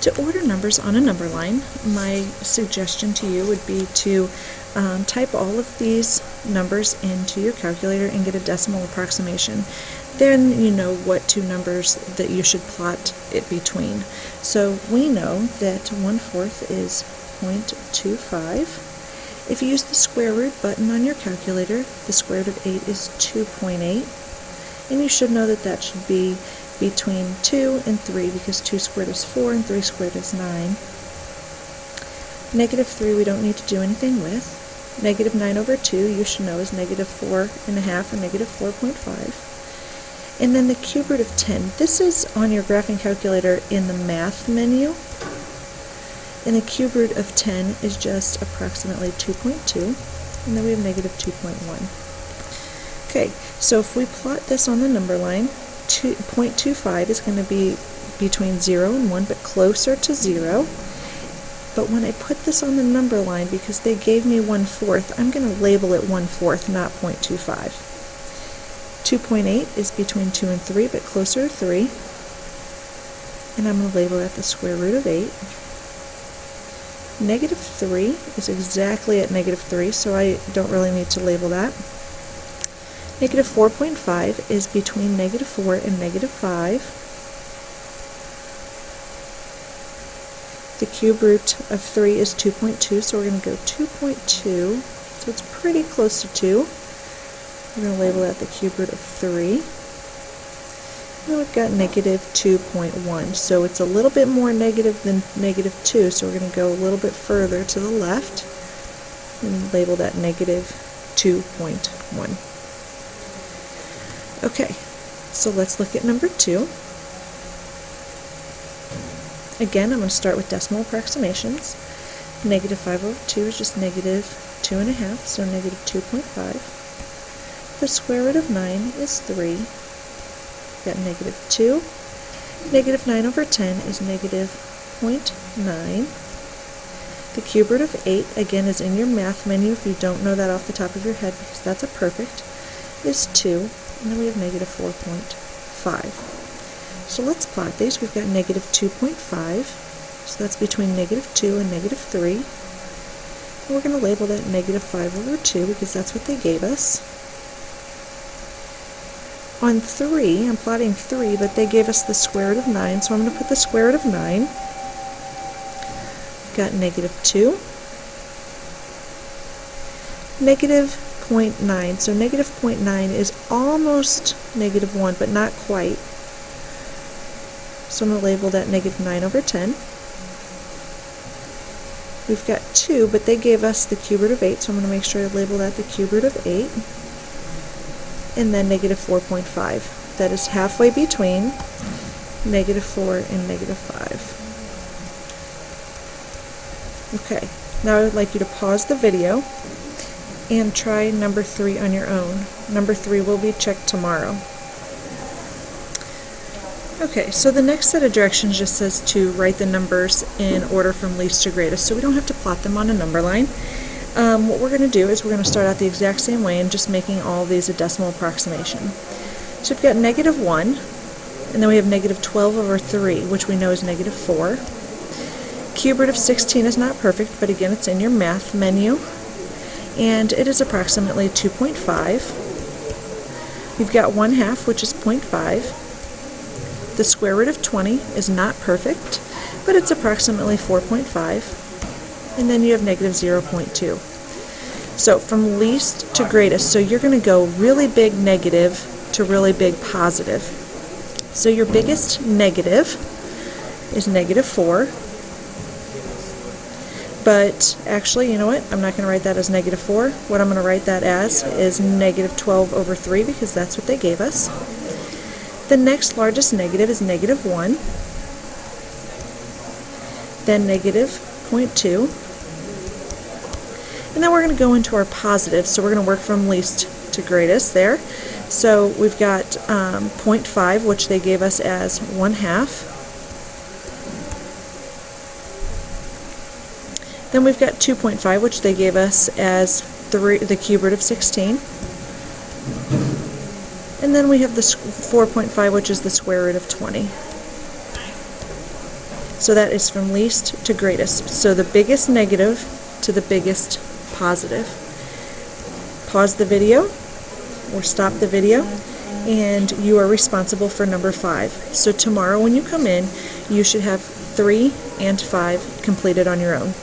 To order numbers on a number line, my suggestion to you would be to type all of these numbers into your calculator and get a decimal approximation. Then you know what two numbers that you should plot it between. So we know that 1/4 is 0.25. If you use the square root button on your calculator, the square root of 8 is 2.8. And you should know that that should be between 2 and 3 because 2 squared is 4 and 3 squared is 9. Negative 3 we don't need to do anything with. Negative 9 over 2 you should know is negative 4.5 or negative 4.5. And then the cube root of 10. This is on your graphing calculator in the math menu. And the cube root of 10 is just approximately 2.2. And then we have negative 2.1. Okay, so if we plot this on the number line, 0.25 is going to be between 0 and 1, but closer to 0. But when I put this on the number line, because they gave me 1/4, I'm going to label it 1/4, not 0.25. 2.8 is between 2 and 3, but closer to 3. And I'm going to label that the square root of 8. Negative 3 is exactly at negative 3, so I don't really need to label that. Negative 4.5 is between negative 4 and negative 5. The cube root of 3 is 2.2, so we're going to go 2.2, so it's pretty close to 2. We're going to label that the cube root of 3. And we've got negative 2.1, so it's a little bit more negative than negative 2, so we're going to go a little bit further to the left and label that negative 2.1. Okay, so let's look at number 2. Again, I'm going to start with decimal approximations. Negative 5 over 2 is just negative 2.5, so negative 2.5. The square root of 9 is 3. We've got negative 2. Negative 9 over 10 is negative 0.9. The cube root of 8, again, is in your math menu if you don't know that off the top of your head, because that's a perfect, is 2. And then we have negative 4.5. So let's plot these. We've got negative 2.5, so that's between negative 2 and negative 3. And we're going to label that negative 5 over 2 because that's what they gave us. On 3, I'm plotting 3, but they gave us the square root of 9, so I'm going to put the square root of 9. We've got negative 2. Negative 0.9, so negative 0.9 is almost negative 1, but not quite. So I'm going to label that negative 9 over 10. We've got 2, but they gave us the cube root of 8, so I'm going to make sure I label that the cube root of 8. And then negative 4.5. That is halfway between negative 4 and negative 5. Okay, now I would like you to pause the video and try number 3 on your own. Number 3 will be checked tomorrow. Okay, so the next set of directions just says to write the numbers in order from least to greatest, so we don't have to plot them on a number line. What we're going to do is we're going to start out the exact same way and just making all of these a decimal approximation. So we've got negative 1, and then we have negative 12 over 3, which we know is negative 4. Cube root of 16 is not perfect, but again it's in your math menu, and it is approximately 2.5. You've got 1/2, which is 0.5. The square root of 20 is not perfect, but it's approximately 4.5. And then you have negative 0.2. So from least to greatest, so you're going to go really big negative to really big positive. So your biggest negative is negative 4. But actually, you know what? I'm not going to write that as negative 4. What I'm going to write that as is negative 12 over 3 because that's what they gave us. The next largest negative is negative 1. Then negative 0.2. And then we're going to go into our positives, so we're going to work from least to greatest there. So we've got 0.5, which they gave us as 1/2. Then we've got 2.5, which they gave us as the cube root of 16. And then we have the 4.5, which is the square root of 20. So that is from least to greatest. So the biggest negative to the biggest positive. Pause the video or stop the video, and you are responsible for number 5. So tomorrow when you come in, you should have 3 and 5 completed on your own.